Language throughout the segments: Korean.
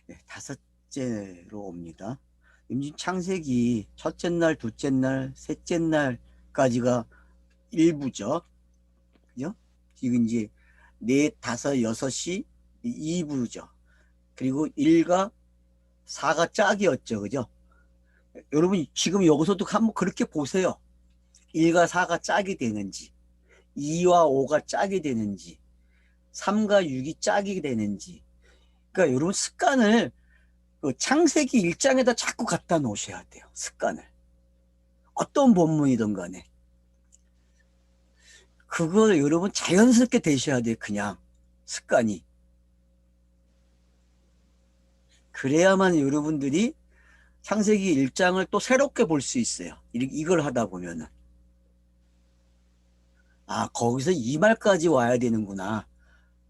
네, 다섯째로 옵니다. 지금 창세기 첫째 날, 둘째 날, 셋째 날까지가 일부죠. 그죠? 지금 이제 넷, 다섯, 여섯이 이부죠. 그리고 일과 사가 짝이었죠. 그죠? 여러분 지금 여기서도 한번 그렇게 보세요. 일과 사가 짝이 되는지, 2와 5가 짝이 되는지, 3과 6이 짝이 되는지. 그러니까 여러분 습관을 그 창세기 1장에다 자꾸 갖다 놓으셔야 돼요. 습관을. 어떤 본문이든 간에. 그걸 여러분 자연스럽게 되셔야 돼요. 그냥 습관이. 그래야만 여러분들이 창세기 1장을 또 새롭게 볼 수 있어요. 이걸 하다 보면은. 아, 거기서 이 말까지 와야 되는구나.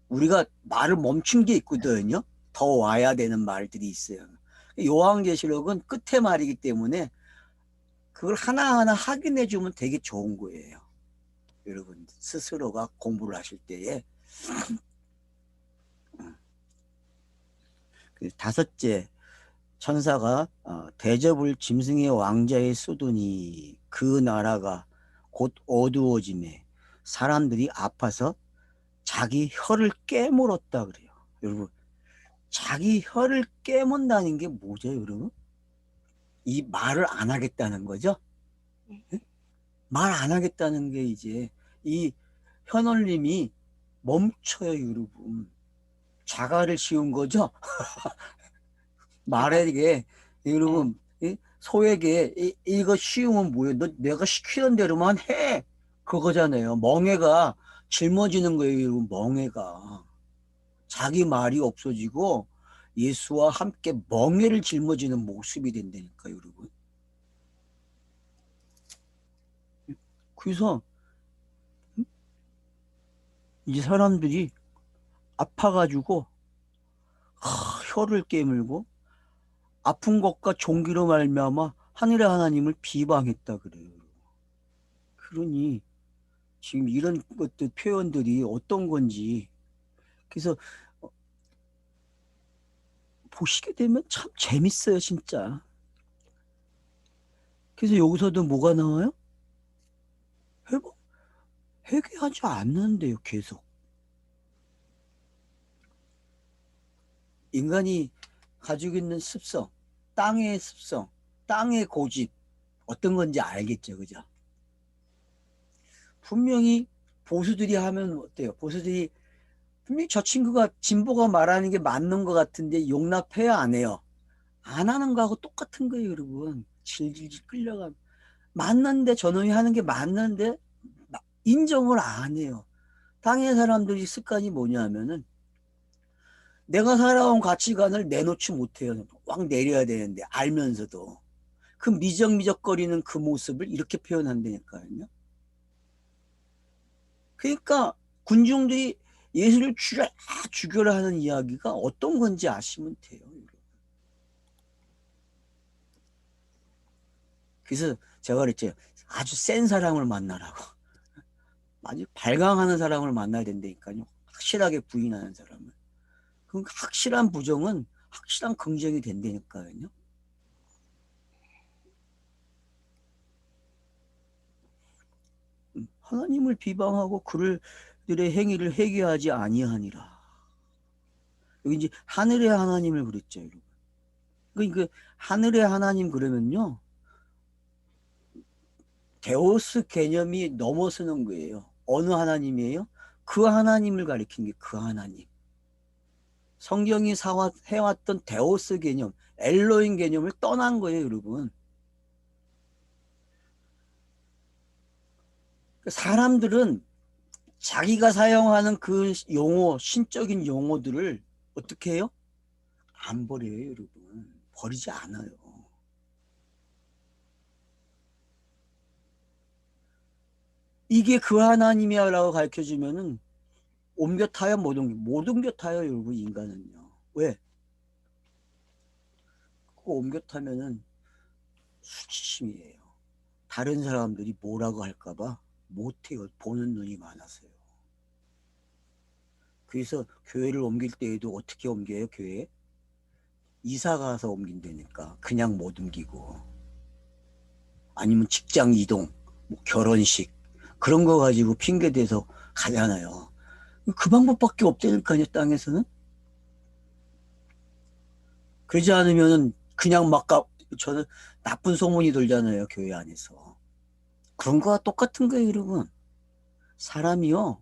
우리가 말을 멈춘 게 있거든요. 더 와야 되는 말들이 있어요. 요한계시록은 끝에 말이기 때문에 그걸 하나하나 확인해 주면 되게 좋은 거예요. 여러분 스스로가 공부를 하실 때에. 다섯째, 천사가 대접을 짐승의 왕자에 쏘더니 그 나라가 곧 어두워지매 사람들이 아파서 자기 혀를 깨물었다 그래요. 여러분 자기 혀를 깨문다는 게 뭐죠, 여러분? 이 말을 안 하겠다는 거죠? 말 안 하겠다는 게 이제 이 혀놀림이 멈춰요, 여러분. 자가를 씌운 거죠? 말에게, 네. 여러분, 소에게 이거 씌우면 뭐예요? 너 내가 시키는 대로만 해. 그거잖아요. 멍해가 짊어지는 거예요, 여러분. 멍해가. 자기 말이 없어지고 예수와 함께 멍해를 짊어지는 모습이 된다니까, 여러분. 그래서 이 사람들이 아파가지고 혀를 깨물고 아픈 것과 종기로 말미암아 하늘의 하나님을 비방했다 그래요. 그러니 지금 이런 것들 표현들이 어떤 건지 그래서 보시게 되면 참 재밌어요, 진짜. 그래서 여기서도 뭐가 나와요? 회복, 회개하지 않는데요, 계속. 인간이 가지고 있는 습성, 땅의 습성, 땅의 고집, 어떤 건지 알겠죠, 그죠? 분명히 보수들이 하면 어때요? 보수들이 분명히 저 친구가 진보가 말하는 게 맞는 것 같은데 용납해야 안 해요. 안 하는 거하고 똑같은 거예요, 여러분. 질질질 끌려가. 맞는데 저놈이 하는 게 맞는데 인정을 안 해요. 당의 사람들이 습관이 뭐냐면은 내가 살아온 가치관을 내놓지 못해요. 확 내려야 되는데 알면서도 그 미적미적거리는 그 모습을 이렇게 표현한다니까요. 그러니까 군중들이 예수를 죽여라 하는 이야기가 어떤 건지 아시면 돼요. 그래서 제가 그랬죠. 아주 센 사람을 만나라고. 아주 발광하는 사람을 만나야 된다니까요. 확실하게 부인하는 사람을. 그 확실한 부정은 확실한 긍정이 된다니까요. 하나님을 비방하고 그들의 행위를 회개하지 아니하니라. 여기 이제 하늘의 하나님을 그랬죠, 여러분. 그 하늘의 하나님 그러면요. 데오스 개념이 넘어서는 거예요. 어느 하나님이에요? 그 하나님을 가리킨 게 그 하나님. 성경이 해왔던 데오스 개념, 엘로인 개념을 떠난 거예요, 여러분. 사람들은 자기가 사용하는 그 용어, 신적인 용어들을 어떻게 해요? 안 버려요, 여러분. 버리지 않아요. 이게 그 하나님이야라고 가르쳐 주면은 옮겨 타요, 못 옮겨 타요, 여러분, 인간은요. 왜? 그거 옮겨 타면은 수치심이에요. 다른 사람들이 뭐라고 할까봐 못해요. 보는 눈이 많아서요. 그래서 교회를 옮길 때에도 어떻게 옮겨요, 교회? 이사 가서 옮긴다니까. 그냥 못 옮기고. 아니면 직장 이동, 뭐 결혼식 그런 거 가지고 핑계 대서 가잖아요. 그 방법밖에 없다니까요, 땅에서는. 그러지 않으면은 그냥 막 저는 나쁜 소문이 돌잖아요, 교회 안에서. 그런 거와 똑같은 거예요, 여러분. 사람이요,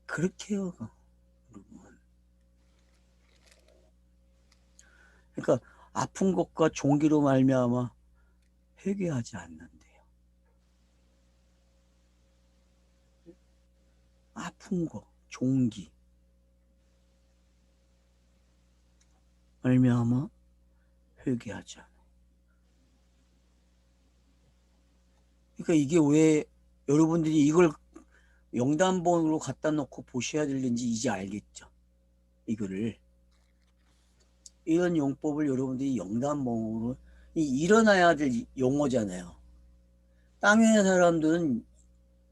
그렇게 해요, 여러분. 그러니까 아픈 것과 종기로 말미암아 회개하지 않는데요. 아픈 거, 종기 말미암아 회개하지 않아요. 그러니까 이게 왜 여러분들이 이걸 영단본으로 갖다 놓고 보셔야 되는지 이제 알겠죠. 이거를 이런 용법을 여러분들이 영단본으로 일어나야 될 용어잖아요. 땅의 사람들은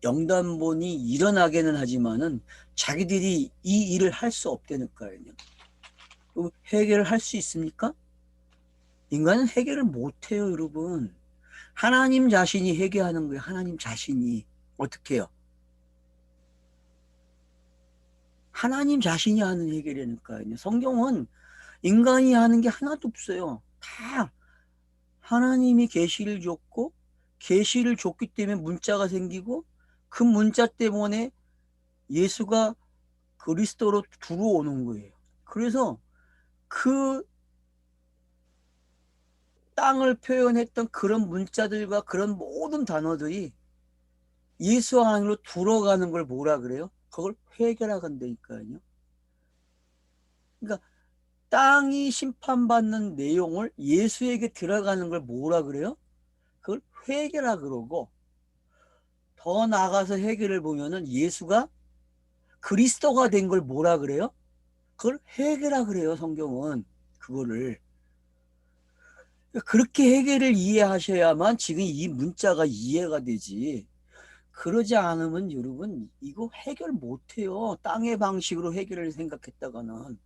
영단본이 일어나게는 하지만은 자기들이 이 일을 할 수 없다니까요. 해결을 할 수 있습니까? 인간은 해결을 못해요, 여러분. 하나님 자신이 해결하는 거예요. 하나님 자신이. 어떻게 해요? 하나님 자신이 하는 해결이니까요. 성경은 인간이 하는 게 하나도 없어요. 다 하나님이 계시를 줬고 계시를 줬기 때문에 문자가 생기고 그 문자 때문에 예수가 그리스도로 들어오는 거예요. 그래서 그 땅을 표현했던 그런 문자들과 그런 모든 단어들이 예수 안으로 들어가는 걸 뭐라 그래요? 그걸 회개라고 한다니까요. 그러니까 땅이 심판받는 내용을 예수에게 들어가는 걸 뭐라 그래요? 그걸 회개라 그러고 더 나아가서 회개를 보면은 예수가 그리스도가 된 걸 뭐라 그래요? 그걸 회개라 그래요, 성경은. 그거를. 그렇게 회개를 이해하셔야만 지금 이 문자가 이해가 되지. 그러지 않으면 여러분 이거 해결 못해요. 땅의 방식으로 해결을 생각했다가는.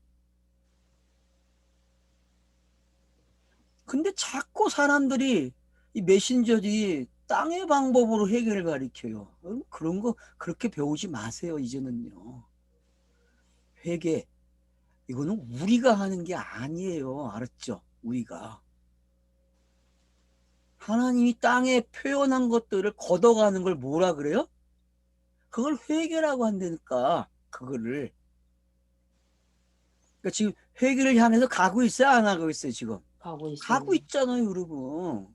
근데 자꾸 사람들이 이 메신저들이 땅의 방법으로 해결을 가리켜요. 그런 거 그렇게 배우지 마세요, 이제는요. 회개. 이거는 우리가 하는 게 아니에요. 알았죠? 우리가. 하나님이 땅에 표현한 것들을 걷어가는 걸 뭐라 그래요? 그걸 회개라고 한다니까. 그거를. 그러니까 지금 회개를 향해서 가고 있어요? 안 하고 있어요, 지금? 가고 가고 있어요. 있잖아요, 여러분.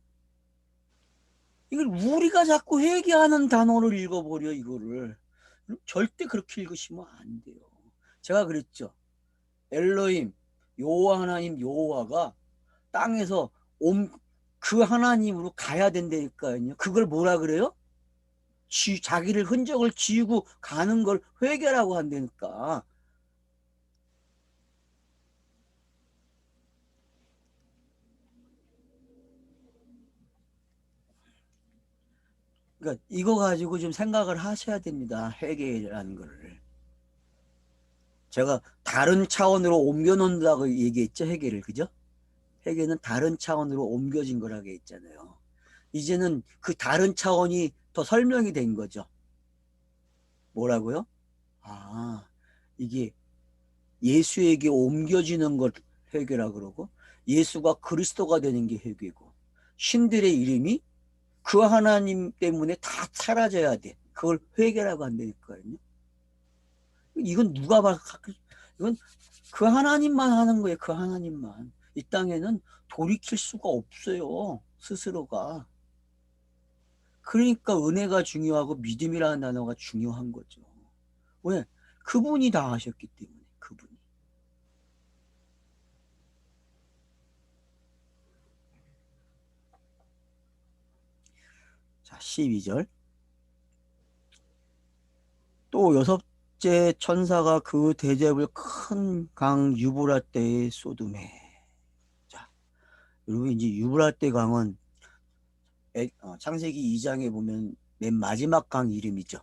이걸 우리가 자꾸 회개하는 단어를 읽어버려, 이거를. 절대 그렇게 읽으시면 안 돼요. 제가 그랬죠. 엘로힘, 여호와 하나님 여호와가 땅에서 그 하나님으로 가야 된다니까요. 그걸 뭐라 그래요? 자기를 흔적을 지우고 가는 걸 회개라고 한다니까. 그러니까 이거 가지고 좀 생각을 하셔야 됩니다. 회개라는 거를. 제가 다른 차원으로 옮겨놓는다고 얘기했죠, 회개를. 그죠? 회개는 다른 차원으로 옮겨진 거라고 했잖아요. 이제는 그 다른 차원이 더 설명이 된 거죠. 뭐라고요? 아, 이게 예수에게 옮겨지는 걸 회개라 그러고 예수가 그리스도가 되는 게 회개고 신들의 이름이 그 하나님 때문에 다 사라져야 돼. 그걸 회개라고 한다니까요. 이건 누가 봐? 이건 그 하나님만 하는 거예요. 그 하나님만. 이 땅에는 돌이킬 수가 없어요. 스스로가. 그러니까 은혜가 중요하고 믿음이라는 단어가 중요한 거죠. 왜? 그분이 다 하셨기 때문에. 그분이. 자, 12절. 또 여섯째 천사가 그 대접을 큰 강 유브라데에 쏟음에. 자, 여러분 이제 유브라데 강은 창세기 2장에 보면 맨 마지막 강 이름이죠.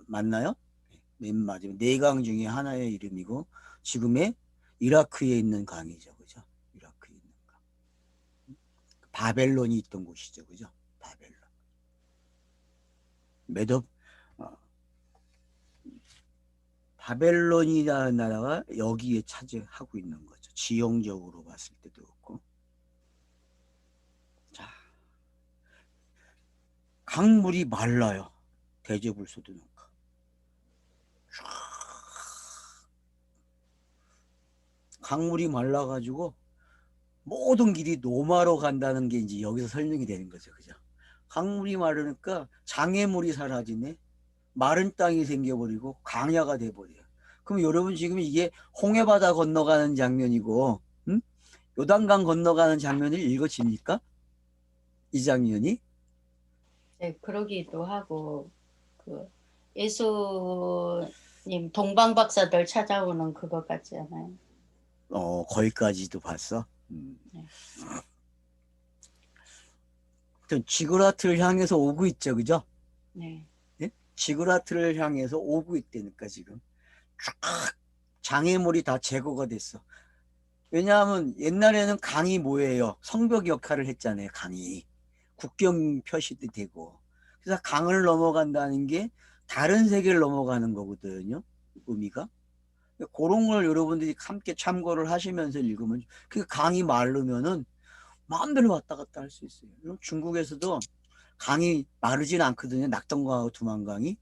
맞나요? 맨 마지막 네 강 중에 하나의 이름이고 지금의 이라크에 있는 강이죠, 그죠? 이라크에 있는 강. 바벨론이 있던 곳이죠, 그죠? 바벨론. 메도 어, 바벨론이라는 나라가 여기에 차지하고 있는 거죠. 지형적으로 봤을 때도 그렇고. 자, 강물이 말라요. 대접을 쏟으니까. 강물이 말라가지고 모든 길이 노마로 간다는 게 이제 여기서 설명이 되는 거죠. 그죠? 강물이 마르니까 장애물이 사라지네. 마른 땅이 생겨버리고 광야가 돼버려요. 그럼 여러분 지금 이게 홍해바다 건너가는 장면이고, 응? 요단강 건너가는 장면을 읽어집니까? 이 장면이? 네, 그러기도 하고 그 예수님 동방박사들 찾아오는 그거 같지 않아요? 거기까지도 봤어. 네. 지구라트를 향해서 오고 있죠, 그죠? 네. 예? 지구라트를 향해서 오고 있다니까 지금. 쫙 장애물이 다 제거가 됐어. 왜냐하면 옛날에는 강이 뭐예요? 성벽 역할을 했잖아요, 강이. 국경 표시도 되고. 그래서 강을 넘어간다는 게 다른 세계를 넘어가는 거거든요, 의미가. 그런 걸 여러분들이 함께 참고를 하시면서 읽으면, 그 강이 마르면은 마음대로 왔다 갔다 할 수 있어요. 중국에서도 강이 마르진 않거든요, 낙동강하고 두만강이.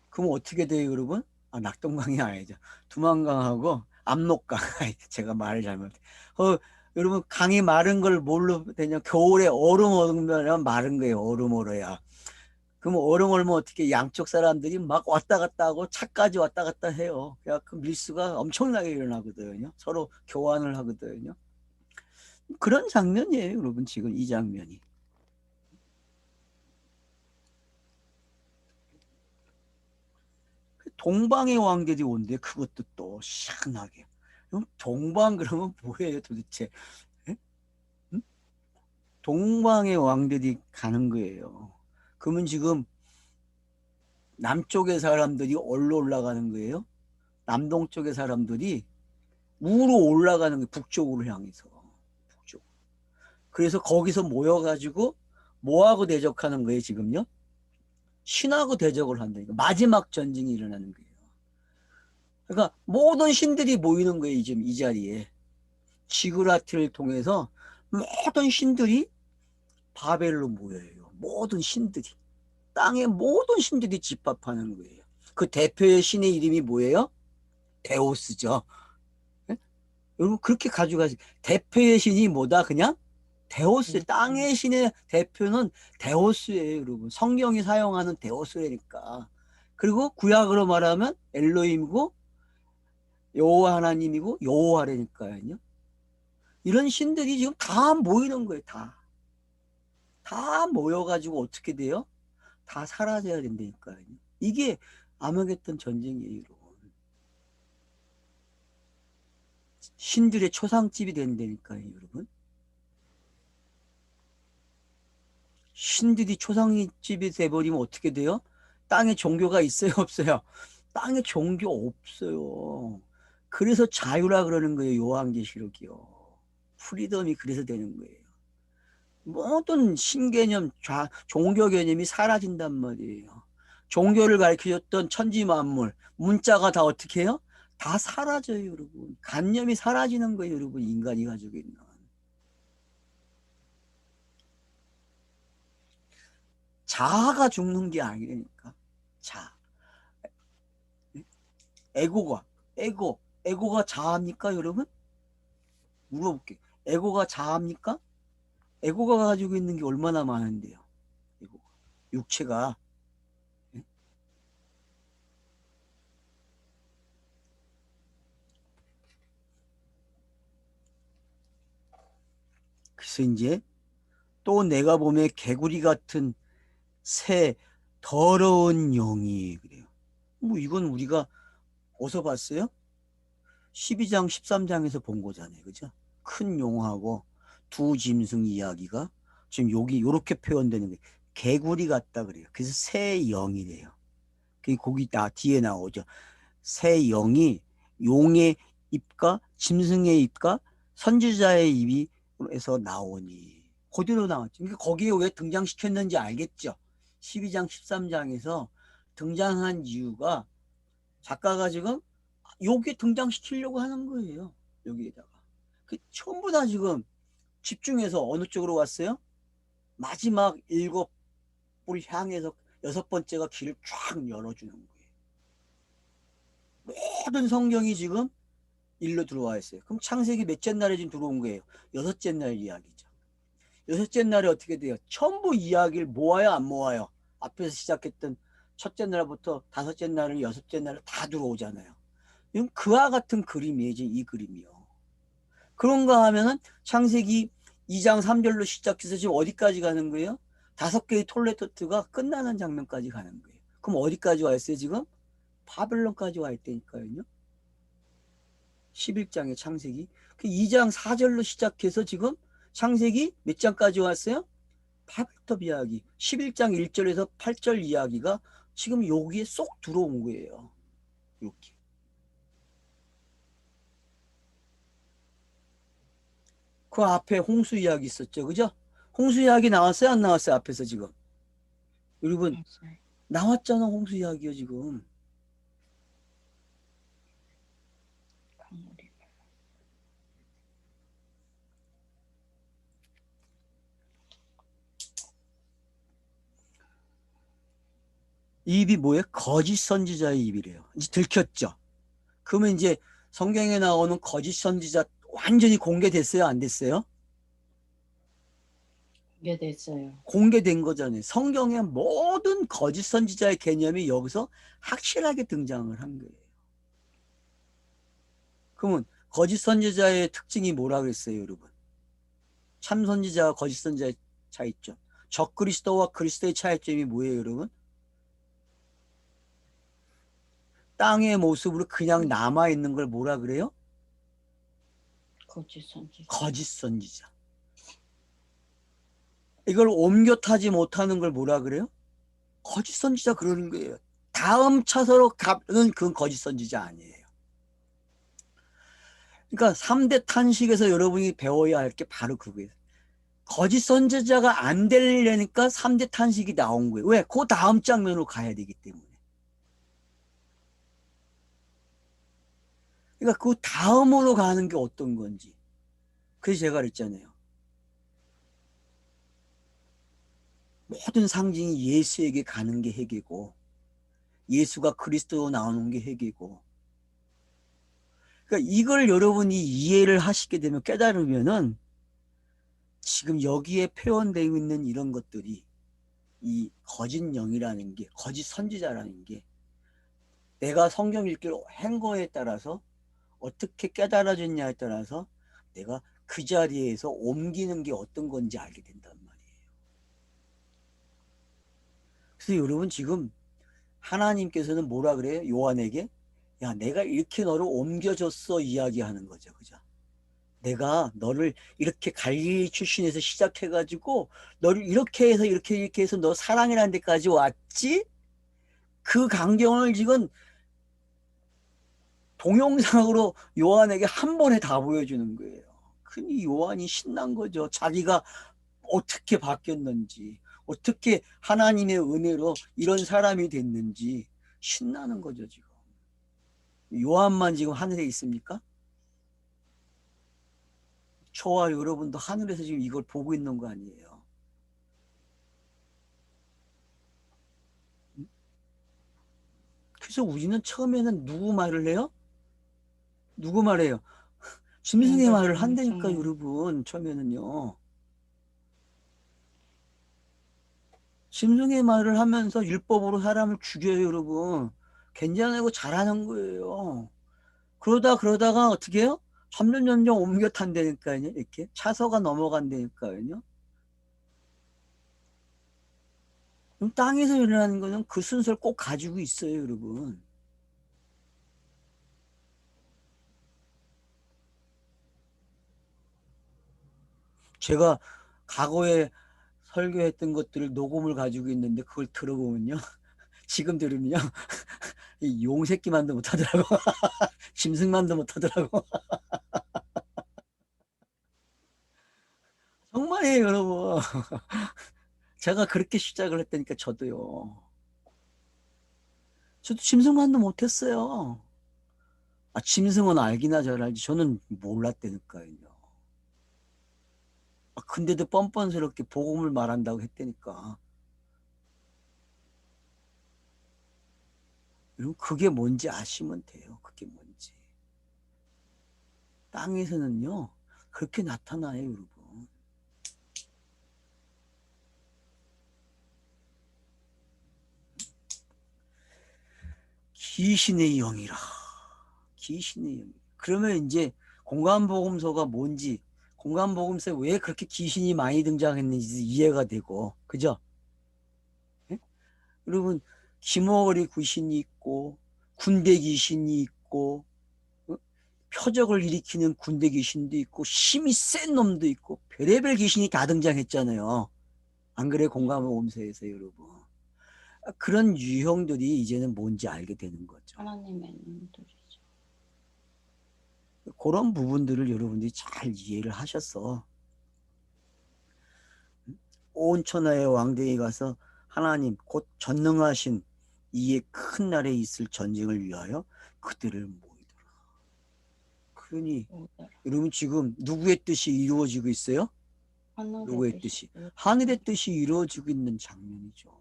그럼 어떻게 돼요, 여러분? 아, 낙동강이 아니죠. 두만강하고 압록강. 제가 말을 잘못해. 여러분, 강이 마른 걸 뭘로 되냐? 겨울에 얼음 얼으면 마른 거예요, 얼음 얼어야. 그럼 얼음 얼면 어떻게 양쪽 사람들이 막 왔다 갔다 하고 차까지 왔다 갔다 해요. 그 밀수가 엄청나게 일어나거든요. 서로 교환을 하거든요. 그런 장면이에요, 여러분, 지금 이 장면이. 동방의 왕들이 온대, 그것도 또 시원하게. 동방 그러면 뭐예요, 도대체? 예? 응? 동방의 왕들이 가는 거예요. 그러면 지금 남쪽의 사람들이 어디로 올라가는 거예요? 남동 쪽의 사람들이 우로 올라가는 거예요, 북쪽으로 향해서. 북쪽. 그래서 거기서 모여가지고 뭐하고 대적하는 거예요, 지금요? 신하고 대적을 한다니까. 마지막 전쟁이 일어나는 거예요. 그러니까 모든 신들이 모이는 거예요, 지금 이 자리에. 지그라트를 통해서 모든 신들이 바벨로 모여요. 모든 신들이. 땅의 모든 신들이 집합하는 거예요. 그 대표의 신의 이름이 뭐예요? 데오스죠. 예? 여러분 그렇게 가져가지. 대표의 신이 뭐다? 그냥 데오스. 땅의 신의 대표는 데오스예요, 여러분. 성경이 사용하는 데오스라니까. 그리고 구약으로 말하면 엘로힘이고 여호와 하나님이고 여호와라니까요. 이런 신들이 지금 다 모이는 거예요, 다. 다 모여가지고 어떻게 돼요? 다 사라져야 된다니까요. 이게 아마겟돈 전쟁이에요, 여러분. 신들의 초상집이 된다니까요, 여러분. 신들이 초상집이 돼버리면 어떻게 돼요? 땅에 종교가 있어요, 없어요? 땅에 종교 없어요. 그래서 자유라 그러는 거예요, 요한계시록이요. 프리덤이 그래서 되는 거예요. 모든 신개념, 종교 개념이 사라진단 말이에요. 종교를 가르쳐줬던 천지 만물, 문자가 다 어떻게 해요? 다 사라져요, 여러분. 관념이 사라지는 거예요, 여러분. 인간이 가지고 있는. 자아가 죽는 게 아니니까. 자, 에고가, 에고가 자아입니까, 여러분? 물어볼게요. 에고가 자아입니까? 에고가 가지고 있는 게 얼마나 많은데요, 에고가. 육체가. 그래서 이제 또 내가 보면 개구리 같은 새 더러운 영이 그래요. 뭐 이건 우리가 어디서 봤어요? 12장 13장에서 본 거잖아요, 그죠? 큰 용하고 두 짐승 이야기가 지금 여기 이렇게 표현되는 게 개구리 같다 그래요. 그래서 새 영이래요. 그 거기 뒤에 나오죠. 새 영이 용의 입과 짐승의 입과 선지자의 입에서 나오니 그대로 나왔죠. 그러니까 거기에 왜 등장시켰는지 알겠죠. 12장 13장에서 등장한 이유가 작가가 지금 여기에 등장시키려고 하는 거예요. 여기에다가 그 전부 다 지금 집중해서 어느 쪽으로 갔어요? 마지막 7을 향해서 6번째가 길을 쫙 열어주는 거예요. 모든 성경이 지금 일로 들어와 있어요. 그럼 창세기 몇째 날에 지금 들어온 거예요? 6째 날 이야기죠. 6째 날에 어떻게 돼요? 전부 이야기를 모아요, 안 모아요? 앞에서 시작했던 첫째 날부터 5째 날을 6째 날을 다 들어오잖아요. 이건 그와 같은 그림이에요, 이 그림이요. 그런가 하면은 창세기 2장 3절로 시작해서 지금 어디까지 가는 거예요? 5개의 톨레토트가 끝나는 장면까지 가는 거예요. 그럼 어디까지 와 있어요, 지금? 바벨론까지 와 있다니까요. 11장의 창세기. 그 2장 4절로 시작해서 지금 창세기 몇 장까지 왔어요? 바벨탑 이야기. 11장 1절에서 8절 이야기가 지금 여기에 쏙 들어온 거예요. 이렇게. 그 앞에 홍수 이야기 있었죠. 그죠? 홍수 이야기 나왔어요? 안 나왔어요? 앞에서 지금. 여러분, 맞아요. 나왔잖아, 홍수 이야기요, 지금. 강물이. 이 입이 뭐예요? 거짓 선지자의 입이래요. 이제 들켰죠. 그러면 이제 성경에 나오는 거짓 선지자 완전히 공개됐어요? 안 됐어요? 공개됐어요. 공개된 거잖아요. 성경의 모든 거짓 선지자의 개념이 여기서 확실하게 등장을 한 거예요. 그러면 거짓 선지자의 특징이 뭐라 그랬어요, 여러분? 참 선지자와 거짓 선지자의 차이점. 적그리스도와 그리스도의 차이점이 뭐예요, 여러분? 땅의 모습으로 그냥 남아 있는 걸 뭐라 그래요? 거짓 선지자. 거짓 선지자. 이걸 옮겨 타지 못하는 걸 뭐라 그래요? 거짓 선지자 그러는 거예요. 다음 차서로 가는 그건 거짓 선지자 아니에요. 그러니까 3대 탄식에서 여러분이 배워야 할 게 바로 그거예요. 거짓 선지자가 안 되려니까 3대 탄식이 나온 거예요. 왜? 그 다음 장면으로 가야 되기 때문에. 그러니까 그 다음으로 가는 게 어떤 건지. 그래서 제가 그랬잖아요. 모든 상징이 예수에게 가는 게 핵이고 예수가 그리스도로 나오는 게 핵이고, 그러니까 이걸 여러분이 이해를 하시게 되면 깨달으면은 지금 여기에 표현되어 있는 이런 것들이 이 거짓 영이라는 게, 거짓 선지자라는 게 내가 성경 읽기를 한 거에 따라서 어떻게 깨달아졌냐에 따라서 내가 그 자리에서 옮기는 게 어떤 건지 알게 된단 말이에요. 그래서 여러분 지금 하나님께서는 뭐라 그래요? 요한에게 야, 내가 이렇게 너를 옮겨줬어 이야기하는 거죠. 그죠? 내가 너를 이렇게 갈릴리 출신에서 시작해가지고 너를 이렇게 해서 이렇게 해서 너 사랑이라는 데까지 왔지? 그 광경을 지금 동영상으로 요한에게 한 번에 다 보여주는 거예요. 그니 요한이 신난 거죠. 자기가 어떻게 바뀌었는지, 어떻게 하나님의 은혜로 이런 사람이 됐는지 신나는 거죠, 지금. 요한만 지금 하늘에 있습니까? 저와 여러분도 하늘에서 지금 이걸 보고 있는 거 아니에요. 그래서 우리는 처음에는 누구 말을 해요? 누구 말해요? 짐승의 말을 한다니까, 여러분. 처음에는요. 짐승의 말을 하면서 율법으로 사람을 죽여요, 여러분. 괜찮고 잘하는 거예요. 그러다가 어떻게 해요? 점점 옮겨 탄다니까요. 이렇게 차서가 넘어간다니까요. 그럼 땅에서 일어나는 거는 그 순서를 꼭 가지고 있어요, 여러분. 제가 과거에 설교했던 것들을 녹음을 가지고 있는데 그걸 들어보면요. 지금 들으면요. 이 용새끼만도 못하더라고. 짐승만도 못하더라고. 정말이에요, 여러분. 제가 그렇게 시작을 했다니까 저도요. 저도 짐승만도 못했어요. 아, 짐승은 알기나 잘 알지. 저는 몰랐다니까요. 아, 근데도 뻔뻔스럽게 복음을 말한다고 했다니까. 여러분, 그게 뭔지 아시면 돼요. 그게 뭔지. 땅에서는요, 그렇게 나타나요, 여러분. 귀신의 영이라. 귀신의 영. 그러면 이제 공간복음서가 뭔지, 공간복음서에 왜 그렇게 귀신이 많이 등장했는지 이해가 되고, 그죠? 예? 여러분, 기머거리 귀신이 있고, 군대 귀신이 있고, 어? 표적을 일으키는 군대 귀신도 있고, 힘이 센 놈도 있고, 별의별 귀신이 다 등장했잖아요. 안 그래, 공간복음서에서 여러분. 그런 유형들이 이제는 뭔지 알게 되는 거죠. 하나님의 눈들이죠. 그런 부분들을 여러분들이 잘 이해를 하셔서 온 천하의 왕대에 가서 하나님 곧 전능하신 이에 큰 날에 있을 전쟁을 위하여 그들을 모이더라. 그러니 여러분 지금 누구의 뜻이 이루어지고 있어요? 누구의 뜻이? 하늘의 뜻이 이루어지고 있는 장면이죠.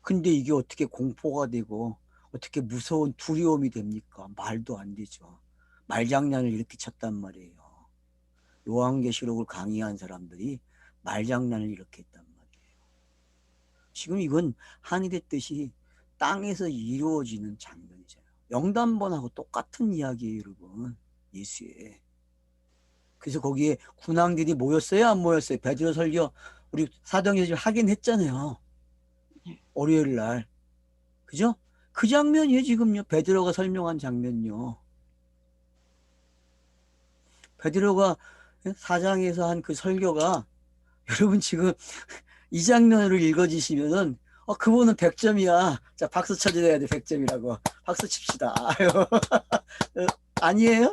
근데 이게 어떻게 공포가 되고 어떻게 무서운 두려움이 됩니까? 말도 안 되죠. 말장난을 이렇게 쳤단 말이에요. 요한계시록을 강의한 사람들이 말장난을 이렇게 했단 말이에요. 지금 이건 하늘의 뜻이 땅에서 이루어지는 장면이잖아요. 영단번하고 똑같은 이야기예요, 여러분. 예수의. 그래서 거기에 군왕들이 모였어요, 안 모였어요? 베드로 설교 우리 사도행전 하긴 했잖아요. 월요일 날. 그죠? 그 장면이에요, 지금요. 베드로가 설명한 장면요. 베드로가 사장에서 한 그 설교가 여러분 지금 이 장면을 읽어주시면은 그분은 100점이야. 자, 박수 쳐줘야 돼. 100점이라고. 박수 칩시다. 아유. 아니에요?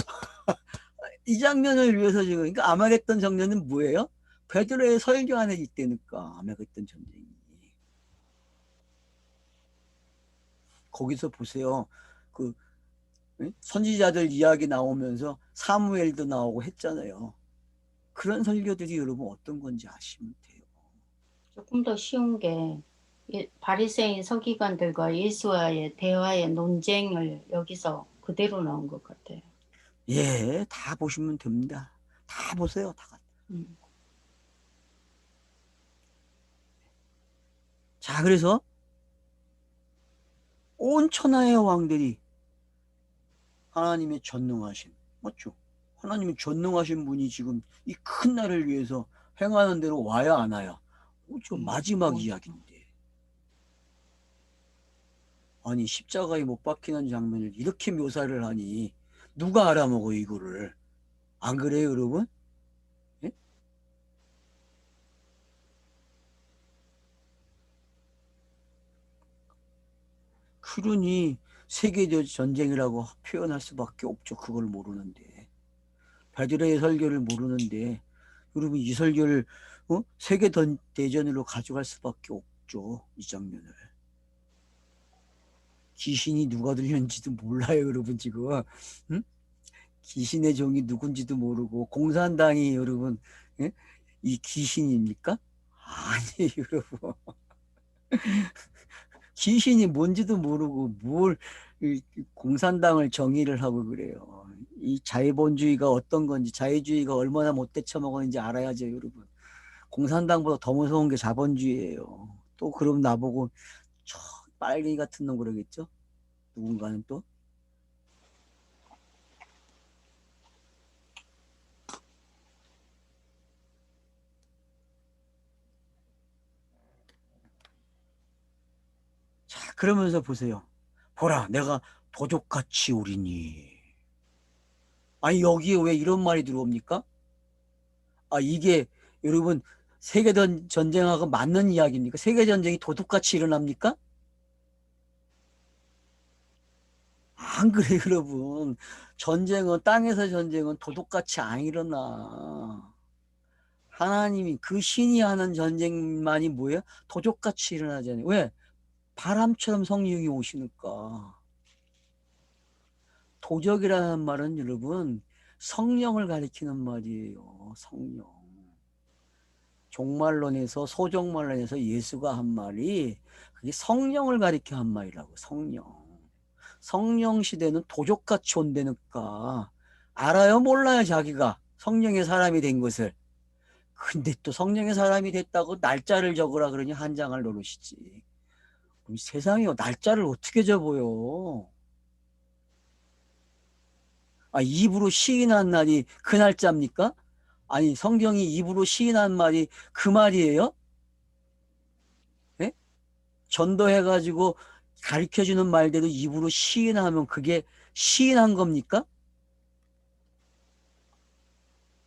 이 장면을 위해서 지금 그러니까 아마겟돈 장면은 뭐예요? 베드로의 설교 안에 있다니까. 아마겟돈 전쟁이. 거기서 보세요. 그 선지자들 이야기 나오면서 사무엘도 나오고 했잖아요. 그런 설교들이 여러분 어떤 건지 아시면 돼요. 조금 더 쉬운 게 바리새인 서기관들과 예수와의 대화의 논쟁을 여기서 그대로 나온 것 같아요. 예, 다 보시면 됩니다. 다 보세요. 다. 자, 그래서 온 천하의 왕들이 하나님의 전능하신, 맞죠? 하나님의 전능하신 분이 지금 이 큰 날을 위해서 행하는 대로 와야 안 와야? 그렇죠. 마지막 이야기인데. 아니, 십자가에 못 박히는 장면을 이렇게 묘사를 하니 누가 알아먹어 이거를? 안 그래요, 여러분? 예? 그러니 세계적 전쟁이라고 표현할 수밖에 없죠. 그걸 모르는데. 베드로의 설교를 모르는데 여러분 이 설교를 세계 대전으로 가져갈 수밖에 없죠. 이 장면을. 귀신이 누가 들렸는지도 몰라요. 여러분 지금. 응? 귀신의 종이 누군지도 모르고 공산당이 여러분 예? 이 귀신입니까? 아니에요. 여러분. 귀신이 뭔지도 모르고 뭘 공산당을 정의를 하고 그래요. 이 자유본주의가 어떤 건지 자유주의가 얼마나 못돼 처먹었는지 알아야죠. 여러분. 공산당보다 더 무서운 게 자본주의예요. 또 그럼 나보고 저 빨갱이 같은 놈 그러겠죠? 누군가는 또. 자, 그러면서 보세요. 보라, 내가 도적같이 오리니. 아니, 여기에 왜 이런 말이 들어옵니까? 아, 이게 여러분 세계전 전쟁하고 맞는 이야기입니까? 세계전쟁이 도둑같이 일어납니까? 안 그래, 여러분. 전쟁은, 땅에서 전쟁은 도둑같이 안 일어나. 하나님이 그 신이 하는 전쟁만이 뭐예요? 도둑같이 일어나잖아요. 왜? 바람처럼 성령이 오시니까. 도적이라는 말은 여러분 성령을 가리키는 말이에요. 성령. 종말론에서 소종말론에서 예수가 한 말이 그게 성령을 가리켜 한 말이라고. 성령. 성령 시대는 도적같이 온다니까. 알아요 몰라요 자기가 성령의 사람이 된 것을. 근데 또 성령의 사람이 됐다고 날짜를 적으라 그러니 한 장을 노릇이지. 그럼 세상에 날짜를 어떻게 적어요? 아, 입으로 시인한 날이 그 날짜입니까? 아니, 성경이 입으로 시인한 말이 그 말이에요? 예? 전도해가지고 가르쳐주는 말대로 입으로 시인하면 그게 시인한 겁니까?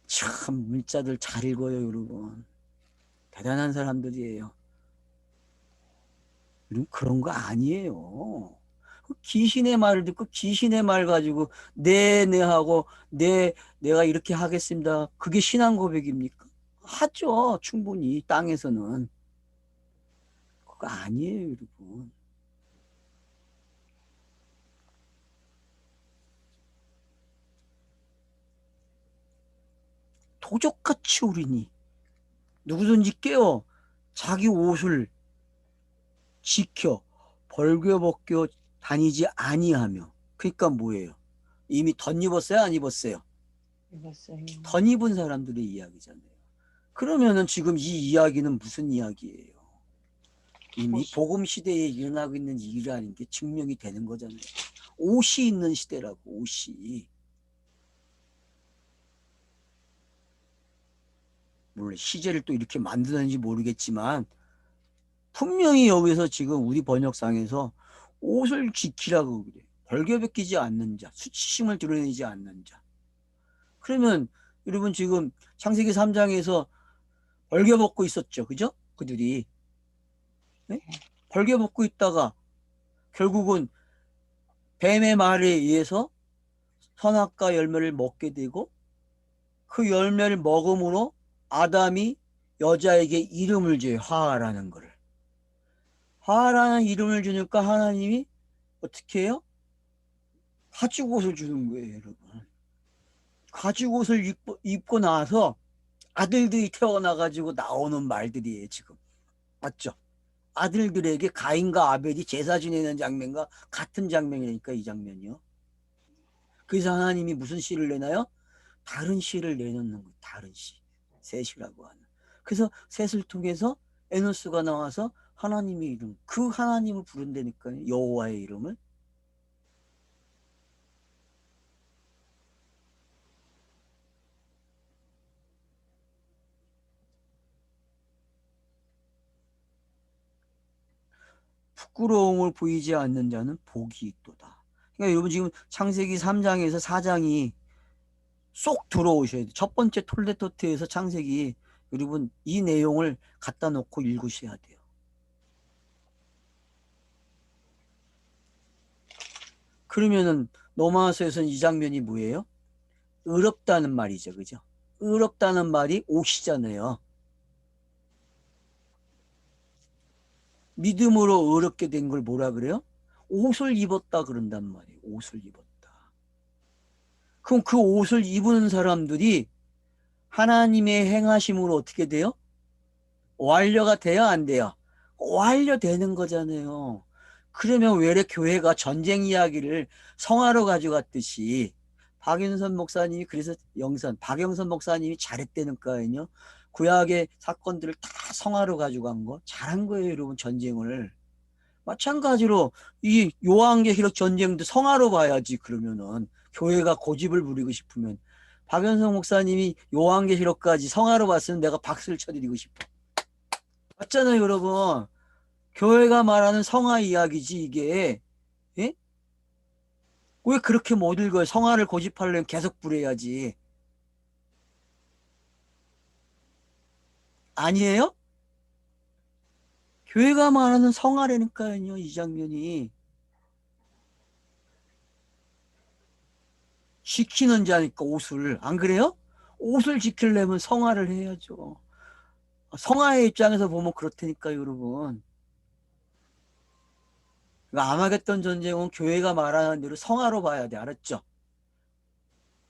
참, 문자들 잘 읽어요, 여러분. 대단한 사람들이에요. 여러분, 그런 거 아니에요. 그 귀신의 말을 듣고 귀신의 말 가지고 네네 하고 내가 이렇게 하겠습니다. 그게 신앙 고백입니까? 하죠. 충분히 땅에서는. 그거 아니에요, 여러분. 도적같이 우리니 누구든지 깨어 자기 옷을 지켜 벌거벗겨 다니지 아니하며. 그러니까 뭐예요? 이미 덧입었어요, 안 입었어요? 입었어요. 덧입은 사람들의 이야기잖아요. 그러면은 지금 이 이야기는 무슨 이야기예요? 이미 복음 시대에 일어나고 있는 일이라는 게 증명이 되는 거잖아요. 옷이 있는 시대라고. 옷이. 물론 시제를 또 이렇게 만드는지 모르겠지만 분명히 여기서 지금 우리 번역상에서 옷을 지키라고 그래. 벌거벗기지 않는 자, 수치심을 드러내지 않는 자. 그러면 여러분 지금 창세기 3장에서 벌거벗고 있었죠. 그죠? 그들이. 네? 벌거벗고 있다가 결국은 뱀의 말에 의해서 선악과 열매를 먹게 되고 그 열매를 먹음으로 아담이 여자에게 이름을 줘요. 하와라는 거를. 하와라는 이름을 주니까 하나님이 어떻게 해요? 가죽옷을 주는 거예요, 여러분. 가죽옷을 입고 나서 아들들이 태어나가지고 나오는 말들이에요, 지금. 맞죠? 아들들에게 가인과 아벨이 제사 지내는 장면과 같은 장면이니까 이 장면이요. 그래서 하나님이 무슨 씨를 내나요? 다른 씨를 내놓는 거예요. 다른 씨. 셋이라고 하는. 그래서 셋을 통해서 에노스가 나와서 하나님의 이름, 그 하나님을 부른다니까요. 여호와의 이름을. 부끄러움을 보이지 않는 자는 복이 있도다. 그러니까 여러분 지금 창세기 3장에서 4장이 쏙 들어오셔야 돼요. 첫 번째 톨레토트에서 창세기 여러분 이 내용을 갖다 놓고 읽으셔야 돼요. 그러면은 로마서에서는 이 장면이 뭐예요? 의롭다는 말이죠. 그죠? 의롭다는 말이 옷이잖아요. 믿음으로 의롭게 된 걸 뭐라 그래요? 옷을 입었다 그런단 말이에요. 옷을 입었다. 그럼 그 옷을 입은 사람들이 하나님의 행하심으로 어떻게 돼요? 완료가 돼요? 안 돼요? 완료되는 거잖아요. 그러면 왜 이렇게 교회가 전쟁 이야기를 성화로 가져갔듯이 박윤선 목사님이 그래서 박영선 목사님이 잘했다니까요. 구약의 사건들을 다 성화로 가져간 거 잘한 거예요, 여러분. 전쟁을 마찬가지로 이 요한계시록 전쟁도 성화로 봐야지. 그러면은 교회가 고집을 부리고 싶으면 박연성 목사님이 요한계시록까지 성화로 봤으면 내가 박수를 쳐드리고 싶어. 맞잖아요, 여러분. 교회가 말하는 성화 이야기지 이게. 예? 왜 그렇게 못 읽어요? 성화를 고집하려면 계속 부려야지. 아니에요? 교회가 말하는 성화라니까요, 이 장면이. 지키는 자니까 옷을. 안 그래요? 옷을 지키려면 성화를 해야죠. 성화의 입장에서 보면 그렇다니까 여러분. 그러니까 아마겟돈 전쟁은 교회가 말하는 대로 성화로 봐야 돼. 알았죠?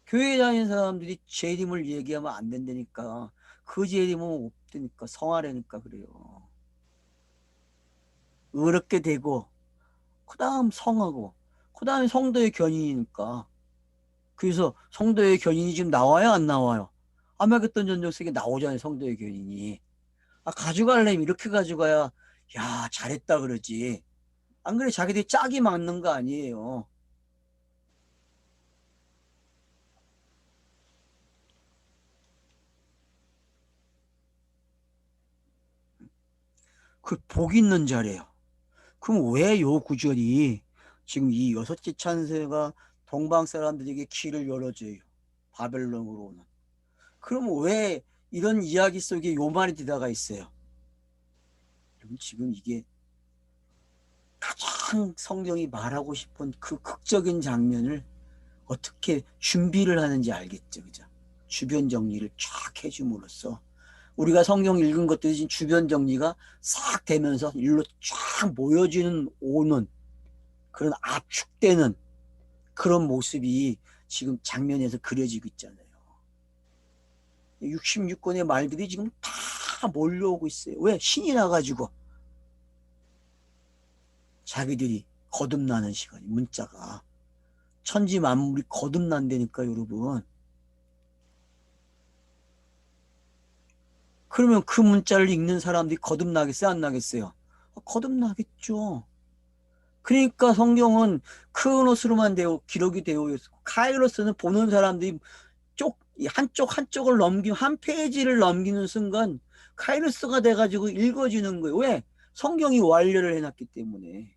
교회 다니는 사람들이 재림을 얘기하면 안 된다니까. 그 재림은 없다니까. 성화라니까 그래요. 의롭게 되고 그 다음 성하고 그 다음에 성도의 견인이니까. 그래서 성도의 견인이 지금 나와요 안 나와요? 아마겟돈 전쟁 속에 나오잖아요 성도의 견인이. 아, 가져가려면 이렇게 가져가야 야 잘했다 그러지. 안 그래 자기들이 짝이 맞는 거 아니에요. 그 복 있는 자래요. 그럼 왜 요 구절이 지금 이 여섯째 찬세가 동방 사람들에게 길을 열어줘요. 바벨론으로 오는. 그럼 왜 이런 이야기 속에 요 말이 들어가 있어요? 여러분 지금 이게 가장 성경이 말하고 싶은 그 극적인 장면을 어떻게 준비를 하는지 알겠죠, 그죠? 주변 정리를 쫙 해줌으로써 우리가 성경 읽은 것들이 지금 주변 정리가 싹 되면서 일로 쫙 모여지는 오는 그런 압축되는 그런 모습이 지금 장면에서 그려지고 있잖아요. 66권의 말들이 지금 다 몰려오고 있어요. 왜? 신이 나가지고 자기들이 거듭나는 시간이 문자가 천지 만물이 거듭난다니까 여러분. 그러면 그 문자를 읽는 사람들이 거듭나겠어요 안 나겠어요? 거듭나겠죠. 그러니까 성경은 크로노스로만 기록이 되어 있고 카이로스는 보는 사람들이 한쪽을 넘기면 한 페이지를 넘기는 순간 카이로스가 돼가지고 읽어지는 거예요. 왜? 성경이 완료를 해놨기 때문에.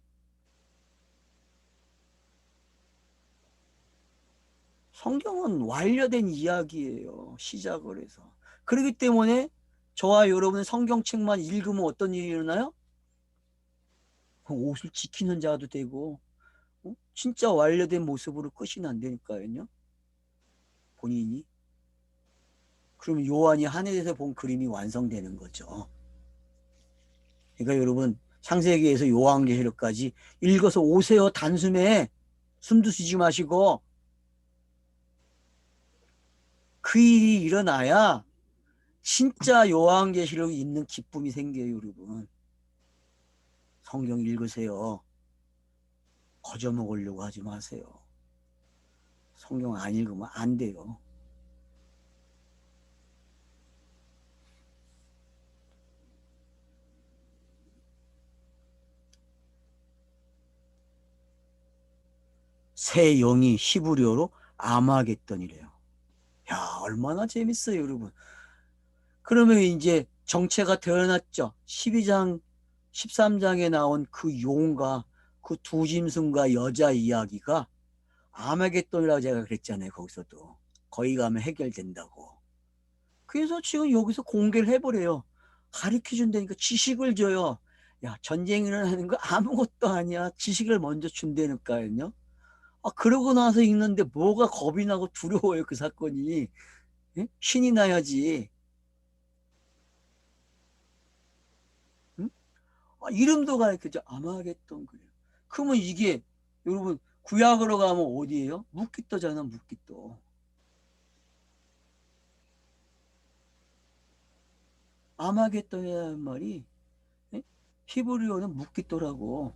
성경은 완료된 이야기예요. 시작을 해서. 그렇기 때문에 저와 여러분의 성경책만 읽으면 어떤 일이 일어나요? 옷을 지키는 자도 되고 진짜 완료된 모습으로 끝이 난다니까요. 본인이. 그럼 요한이 하늘에서 본 그림이 완성되는 거죠. 그러니까 여러분 창세기에서 요한계시록까지 읽어서 오세요. 단숨에 숨도 쉬지 마시고 그 일이 일어나야 진짜 요한계시록이 있는 기쁨이 생겨요. 여러분 성경 읽으세요. 거저먹으려고 하지 마세요. 성경 안 읽으면 안 돼요. 새 영이 히브리어로 아마겟돈이래요. 야, 얼마나 재밌어요, 여러분. 그러면 이제 정체가 드러났죠. 12장, 13장에 나온 그 용과 그 두 짐승과 여자 이야기가 아마겟돈이라고 제가 그랬잖아요, 거기서도. 거기 가면 해결된다고. 그래서 지금 여기서 공개를 해버려요. 가르쳐 준다니까 지식을 줘요. 야, 전쟁이 일어나는 거 아무것도 아니야. 지식을 먼저 준다니까요. 아, 그러고 나서 읽는데 뭐가 겁이 나고 두려워요, 그 사건이. 예? 신이 나야지. 응? 아, 이름도 가르쳐줘. 아마겟돈 그래요. 그러면 이게 여러분 구약으로 가면 어디예요? 묵기또잖아, 묵기또. 아마겟돈이라는 말이 예? 히브리어는 묵기또라고.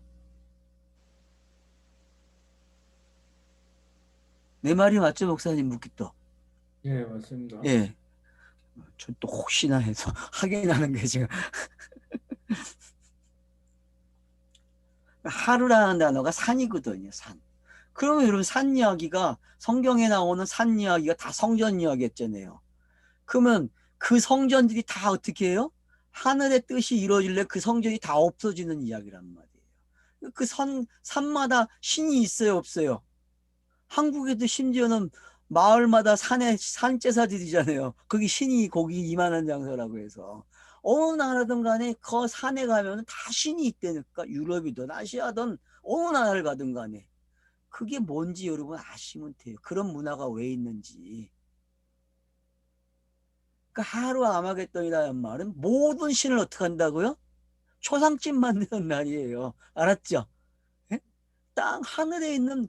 내 말이 맞죠, 목사님? 묵기또. 예, 맞습니다. 예. 전 또 혹시나 해서 확인하는 게 지금 하루라는 단어가 산이거든요. 산. 그러면 여러분 산 이야기가 성경에 나오는 산 이야기가 다 성전 이야기였잖아요. 그러면 그 성전들이 다 어떻게 해요? 하늘의 뜻이 이루어질래 그 성전이 다 없어지는 이야기란 말이에요. 그 산마다 신이 있어요, 없어요? 한국에도 심지어는 마을마다 산제사들이잖아요. 거기 신이 거기 이만한 장소라고 해서. 어느 나라든 간에 그 산에 가면 다 신이 있다니까. 유럽이든 아시아든 어느 나라를 가든 간에. 그게 뭔지 여러분 아시면 돼요. 그런 문화가 왜 있는지. 그러니까 하루 아마겟돈이라는 말은 모든 신을 어떻게 한다고요? 초상집 만드는 날이에요. 알았죠? 예? 땅 하늘에 있는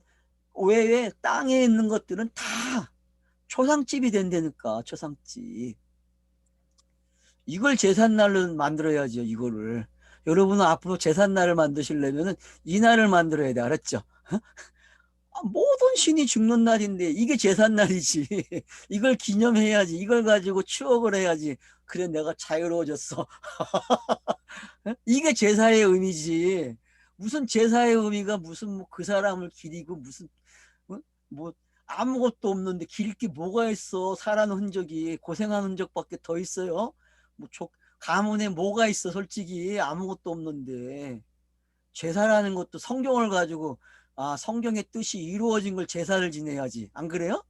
외에 땅에 있는 것들은 다 초상집이 된다니까. 초상집. 이걸 제삿날로 만들어야죠. 이거를. 여러분은 앞으로 제삿날을 만드시려면 이 날을 만들어야 돼. 알았죠? 모든 신이 죽는 날인데 이게 제삿날이지. 이걸 기념해야지. 이걸 가지고 추억을 해야지. 그래 내가 자유로워졌어. 이게 제사의 의미지. 무슨 제사의 의미가 무슨 뭐 그 사람을 기리고 무슨 뭐 아무것도 없는데 기릴 게 뭐가 있어. 살아는 흔적이 고생한 흔적밖에 더 있어요. 뭐 가문에 뭐가 있어. 솔직히 아무것도 없는데 제사라는 것도 성경을 가지고 성경의 뜻이 이루어진 걸 제사를 지내야지. 안 그래요?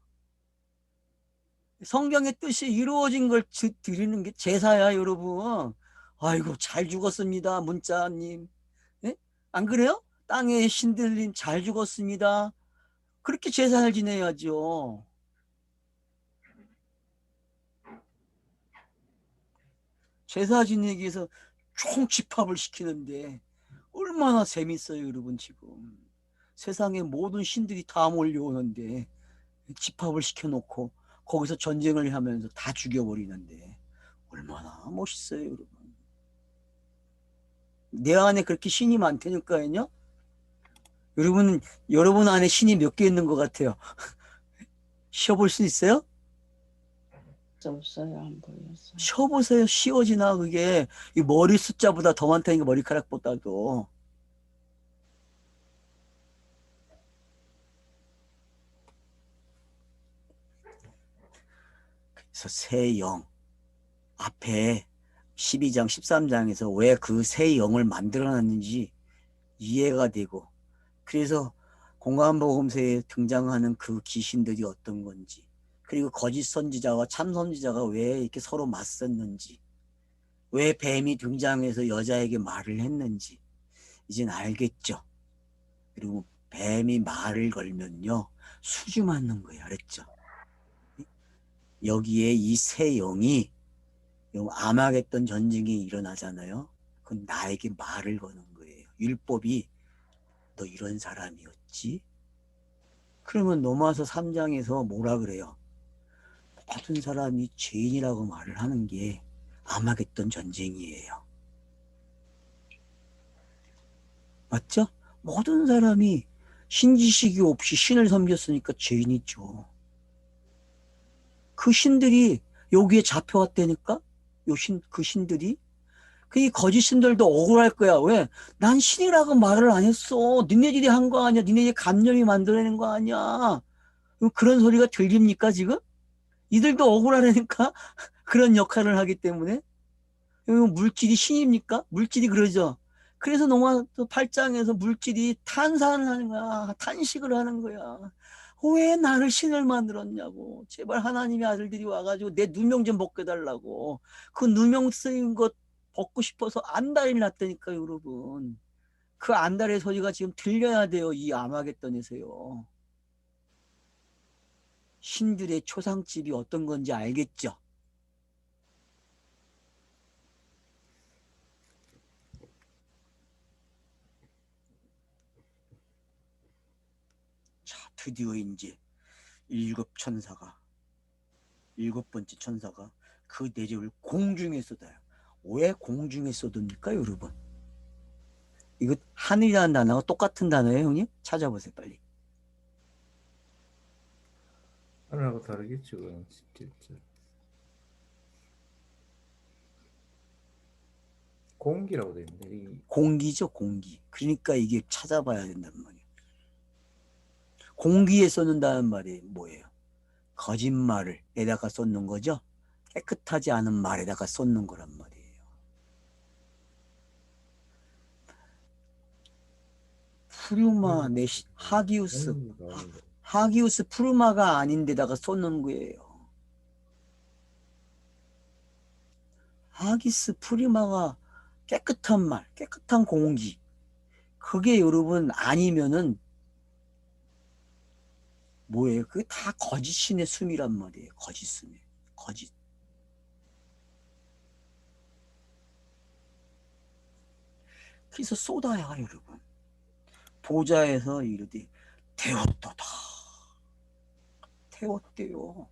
성경의 뜻이 이루어진 걸 드리는 게 제사야, 여러분. 아이고, 잘 죽었습니다, 문자님. 예? 안 그래요? 땅의 신들님 잘 죽었습니다. 그렇게 제사를 지내야죠. 제사 지내기 위해서 총 집합을 시키는데 얼마나 재밌어요, 여러분, 지금. 세상의 모든 신들이 다 몰려오는데 집합을 시켜놓고 거기서 전쟁을 하면서 다 죽여버리는데 얼마나 멋있어요, 여러분. 내 안에 그렇게 신이 많다니까요. 여러분 안에 신이 몇 개 있는 것 같아요. 쉬어볼 수 있어요? 없어요. 안 보였어요. 쉬어보세요. 쉬워지나 그게. 이 머리 숫자보다 더 많다니까, 머리카락보다도. 그래서 새 영 앞에 12장 13장에서 왜 그 새 영을 만들어놨는지 이해가 되고, 그래서 공간복음서에 등장하는 그 귀신들이 어떤 건지, 그리고 거짓 선지자와 참 선지자가 왜 이렇게 서로 맞섰는지, 왜 뱀이 등장해서 여자에게 말을 했는지 이젠 알겠죠. 그리고 뱀이 말을 걸면요 수주 맞는 거예요. 알았죠? 여기에 이 새 영이 아마겟돈 전쟁이 일어나잖아요. 그건 나에게 말을 거는 거예요. 율법이 너 이런 사람이었지? 그러면 로마서 3장에서 뭐라 그래요? 모든 사람이 죄인이라고 말을 하는 게 아마겟돈 전쟁이에요. 맞죠? 모든 사람이 신지식이 없이 신을 섬겼으니까 죄인이죠. 그 신들이 여기에 잡혀왔다니까? 그 신들이? 그 거짓 신들도 억울할 거야. 왜? 난 신이라고 말을 안 했어. 니네들이 한 거 아니야. 니네들이 감염이 만들어낸 거 아니야. 그런 소리가 들립니까, 지금? 이들도 억울하다니까? 그런 역할을 하기 때문에. 물질이 신입니까? 물질이 그러죠. 그래서 로마 8장에서 물질이 탄산을 하는 거야. 탄식을 하는 거야. 왜 나를 신을 만들었냐고. 제발 하나님의 아들들이 와가지고 내 누명 좀 벗겨달라고. 그 누명 쓰인 것 벗고 싶어서 안달이 났다니까요, 여러분. 그 안달의 소리가 지금 들려야 돼요, 이 아마겟돈에서요. 신들의 초상집이 어떤 건지 알겠죠? 자, 드디어 이제 일곱 번째 천사가 그 내력을 공중에 쏟아요. 왜 공중에 쏟습니까, 여러분? 이거 하늘이라는 단어가 똑같은 단어예요, 형님? 찾아보세요, 빨리. 하늘하고 다르겠죠, 그건 진짜. 공기라고 돼 있는데 공기죠, 공기. 그러니까 이게 찾아봐야 된단 말이에요. 공기에 쏟는다는 말이 뭐예요? 거짓말을 에다가 쏟는 거죠. 깨끗하지 않은 말에다가 쏟는 거란 말이에요. 푸르마 하기우스 푸르마가 아닌데다가 쏟는 거예요. 하기스 푸르마가 깨끗한 말, 깨끗한 공기. 그게 여러분 아니면은 뭐예요? 그게 다 거짓신의 숨이란 말이에요. 거짓 숨이. 거짓. 그래서 쏟아야 여러분. 보좌에서 이르되 되었도다. 되었대요.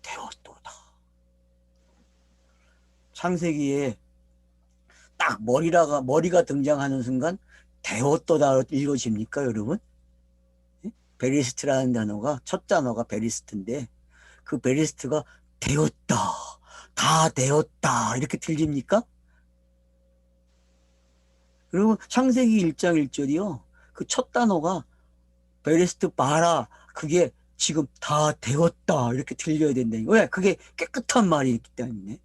되었도다. 창세기에 딱 머리가 등장하는 순간 되었도다 읽어집니까, 여러분? 베리스트라는 단어가 첫 단어가 베리스트인데 그 베리스트가 되었다, 다 되었다 이렇게 들립니까? 그리고 창세기 1장 1절이요. 그 첫 단어가 베리스트 봐라. 그게 지금 다 되었다 이렇게 들려야 된다는 거예요. 왜? 그게 깨끗한 말이기 때문에.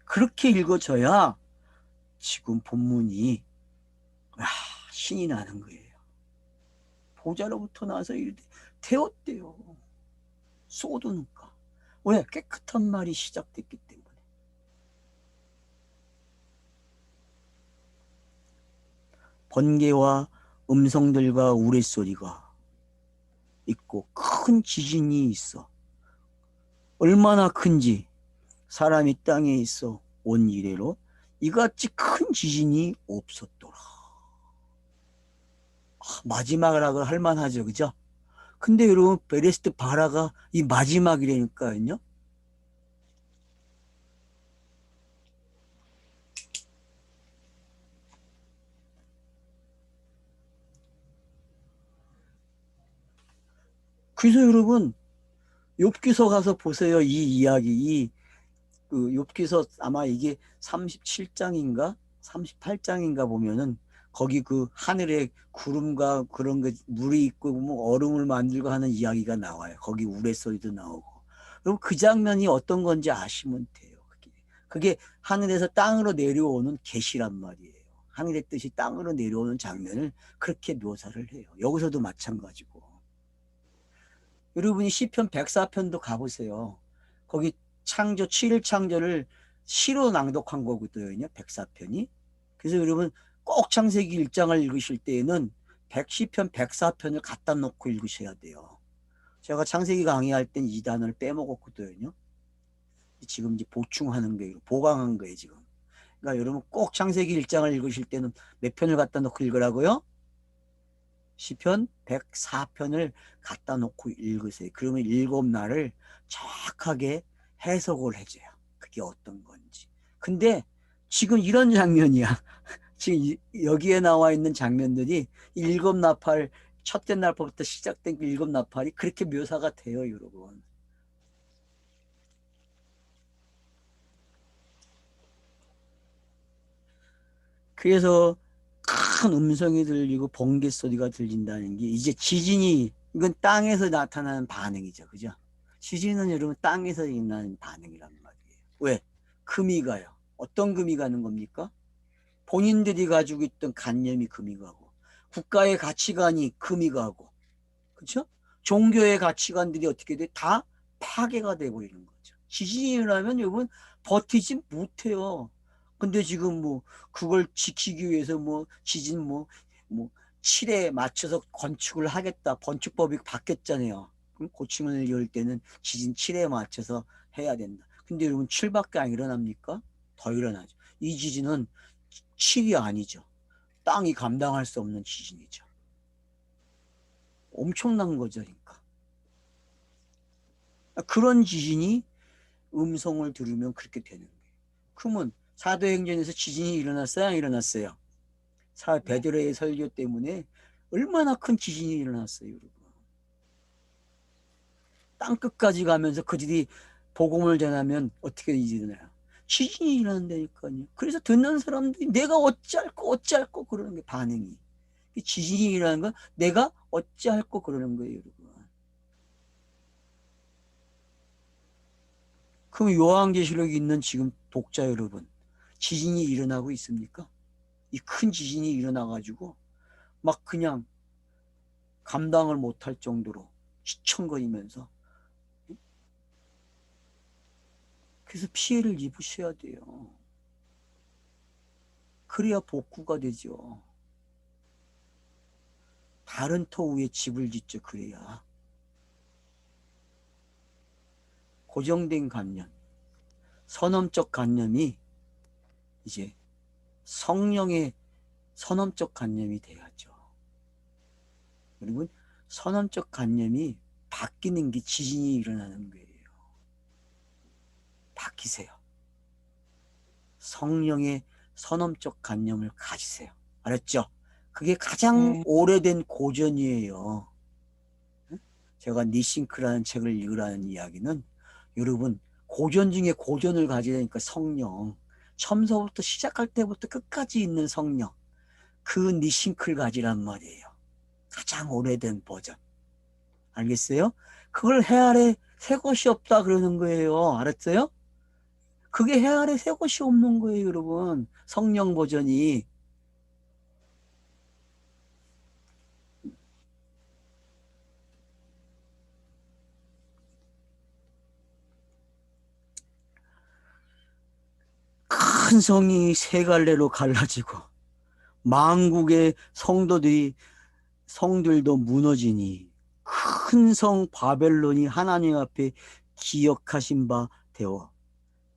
그렇게 읽어져야 지금 본문이 신이 나는 거예요. 보좌로부터 나서 이르되 되었대요. 쏟으니까. 왜? 깨끗한 말이 시작됐기 때문에. 번개와 음성들과 우레소리가 있고 큰 지진이 있어. 얼마나 큰지 사람이 땅에 있어 온 이래로 이같이 큰 지진이 없었더라. 마지막이라고 할 만하죠. 그죠? 근데 여러분 베레스트 바라가 이 마지막이라니까요. 그래서 여러분 욥기서 가서 보세요. 이 이야기 그 욥기서 아마 이게 37장인가 38장인가 보면은 거기 그 하늘에 구름과 그런 거 물이 있고 뭐 얼음을 만들고 하는 이야기가 나와요. 거기 우레소리도 나오고. 그리고 그 장면이 어떤 건지 아시면 돼요. 그게 하늘에서 땅으로 내려오는 계시란 말이에요. 하늘의 뜻이 땅으로 내려오는 장면을 그렇게 묘사를 해요. 여기서도 마찬가지고. 여러분이 시편 104편도 가보세요. 거기 창조 7일 창조를 시로 낭독한 거거든요. 104편이. 그래서 여러분 꼭 창세기 1장을 읽으실 때에는 110편, 104편을 갖다 놓고 읽으셔야 돼요. 제가 창세기 강의할 땐 이 단어를 빼먹었거든요. 지금 이제 보충하는 거예요. 보강한 거예요, 지금. 그러니까 여러분 꼭 창세기 1장을 읽으실 때는 몇 편을 갖다 놓고 읽으라고요? 시편 104편을 갖다 놓고 읽으세요. 그러면 7날을 정확하게 해석을 해줘요. 그게 어떤 건지. 근데 지금 이런 장면이야. 지금 여기에 나와 있는 장면들이 일곱 나팔 첫째 날부터 시작된 그 일곱 나팔이 그렇게 묘사가 돼요, 여러분. 그래서 큰 음성이 들리고 번개 소리가 들린다는 게 이제 지진이 이건 땅에서 나타나는 반응이죠. 그죠? 지진은 여러분 땅에서 일어나는 반응이란 말이에요. 왜? 금이 가요. 어떤 금이 가는 겁니까? 본인들이 가지고 있던 관념이 금이 가고 국가의 가치관이 금이 가고 그렇죠? 종교의 가치관들이 어떻게 돼? 다 파괴가 돼 버리는 거죠. 지진이 일어나면 여러분 버티지 못해요. 근데 지금 뭐 그걸 지키기 위해서 뭐 지진 뭐 7에 맞춰서 건축을 하겠다. 건축법이 바뀌었잖아요. 그럼 고층을 지을 때는 지진 7에 맞춰서 해야 된다. 근데 여러분 7밖에 안 일어납니까? 더 일어나죠. 이 지진은 7이 아니죠. 땅이 감당할 수 없는 지진이죠. 엄청난 거죠, 그러니까. 그런 지진이 음성을 들으면 그렇게 되는 거예요. 그러면 사도행전에서 지진이 일어났어요? 안 일어났어요? 베드로의 설교 때문에 얼마나 큰 지진이 일어났어요, 여러분. 땅끝까지 가면서 그들이 복음을 전하면 어떻게 일어나요? 지진이 일어난다니까요. 그래서 듣는 사람들이 내가 어찌할꼬 그러는 게 반응이. 지진이 일어나는 건 내가 어찌할꼬 그러는 거예요, 여러분. 그럼 요한계시록에 있는 지금 독자 여러분, 지진이 일어나고 있습니까? 이 큰 지진이 일어나가지고 막 그냥 감당을 못할 정도로 시청거리면서 그래서 피해를 입으셔야 돼요. 그래야 복구가 되죠. 다른 터 위에 집을 짓죠. 그래야. 고정된 관념, 선언적 관념이 이제 성령의 선언적 관념이 돼야죠. 여러분, 선언적 관념이 바뀌는 게 지진이 일어나는 거예요. 바뀌세요. 성령의 선언적 관념을 가지세요. 알았죠? 그게 가장 네. 오래된 고전이에요. 제가 니싱크라는 책을 읽으라는 이야기는 여러분 고전 중에 고전을 가지려니까 성령, 처음서부터 시작할 때부터 끝까지 있는 성령, 그 니싱크를 가지란 말이에요. 가장 오래된 버전. 알겠어요? 그걸 해 아래 새 것이 없다 그러는 거예요. 알았어요? 그게 해 아래 새 것이 없는 거예요, 여러분. 성령 버전이. 큰 성이 세 갈래로 갈라지고 만국의 성들도 무너지니 큰 성 바벨론이 하나님 앞에 기억하신 바 되어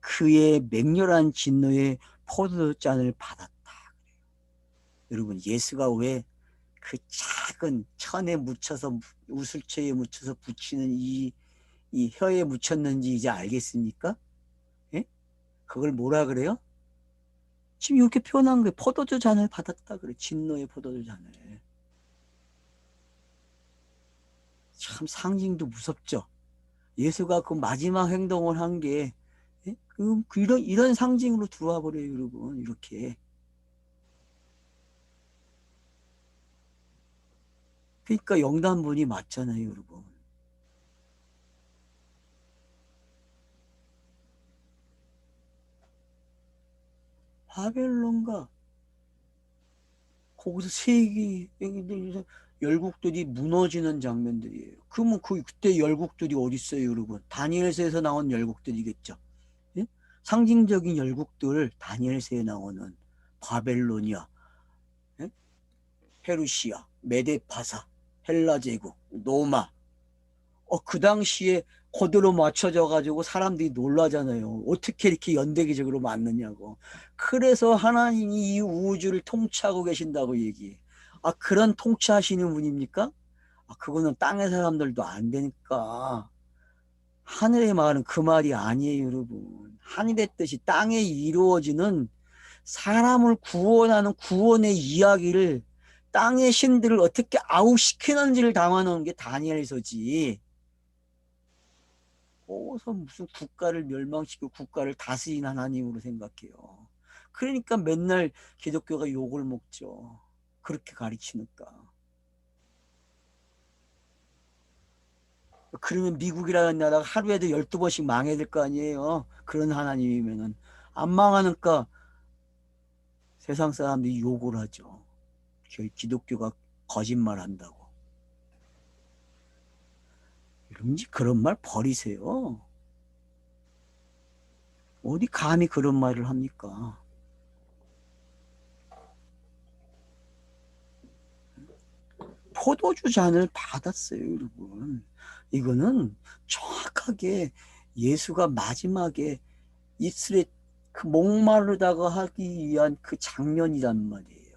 그의 맹렬한 진노의 포도잔을 받았다. 여러분, 예수가 왜 그 작은 천에 묻혀서 우슬초에 묻혀서 붙이는 이 혀에 묻혔는지 이제 알겠습니까? 예? 그걸 뭐라 그래요? 지금 이렇게 표현한 거예요. 포도주 잔을 받았다 그래. 진노의 포도주 잔을. 참 상징도 무섭죠. 예수가 그 마지막 행동을 한 게 이런 상징으로 들어와 버려요, 여러분. 이렇게. 그러니까 영단본이 맞잖아요, 여러분. 바벨론과 거기서 세계 열국들이 무너지는 장면들이에요. 그러면 그때 열국들이 어디 있어요, 여러분? 다니엘서에서 나온 열국들이겠죠. 예? 상징적인 열국들, 다니엘서에 나오는 바벨로니아, 예? 페르시아, 메데파사, 헬라 제국, 로마. 그 당시에 코드로 맞춰져 가지고 사람들이 놀라잖아요. 어떻게 이렇게 연대기적으로 맞느냐고. 그래서 하나님이 이 우주를 통치하고 계신다고 얘기해. 그런 통치하시는 분입니까? 그거는 땅의 사람들도 안 되니까. 하늘의 말은 그 말이 아니에요, 여러분. 하늘의 뜻이 땅에 이루어지는 사람을 구원하는 구원의 이야기를 땅의 신들을 어떻게 아웃시키는지를 담아놓은 게 다니엘서지. 거기서 무슨 국가를 멸망시키고 국가를 다스린 하나님으로 생각해요. 그러니까 맨날 기독교가 욕을 먹죠. 그렇게 가르치니까. 그러면 미국이라는 나라가 하루에도 12번씩 망해야 될 거 아니에요. 그런 하나님이면은. 안 망하니까 세상 사람들이 욕을 하죠. 기독교가 거짓말 한다고. 그런 말 버리세요. 어디 감히 그런 말을 합니까? 포도주 잔을 받았어요, 여러분. 이거는 정확하게 예수가 마지막에 이스라엘 그 목마르다가 하기 위한 그 장면이란 말이에요.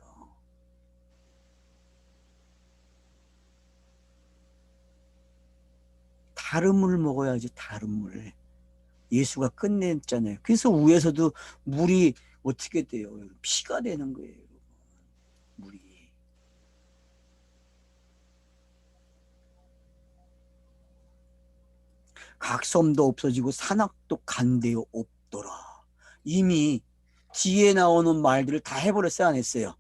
다른 물을 먹어야지, 다른 물을. 예수가 끝냈잖아요. 그래서 위에서도 물이 어떻게 돼요? 피가 되는 거예요, 여러분. 물이. 각섬도 없어지고 산악도 간데요 없더라. 이미 뒤에 나오는 말들을 다 해버렸어요, 안 했어요?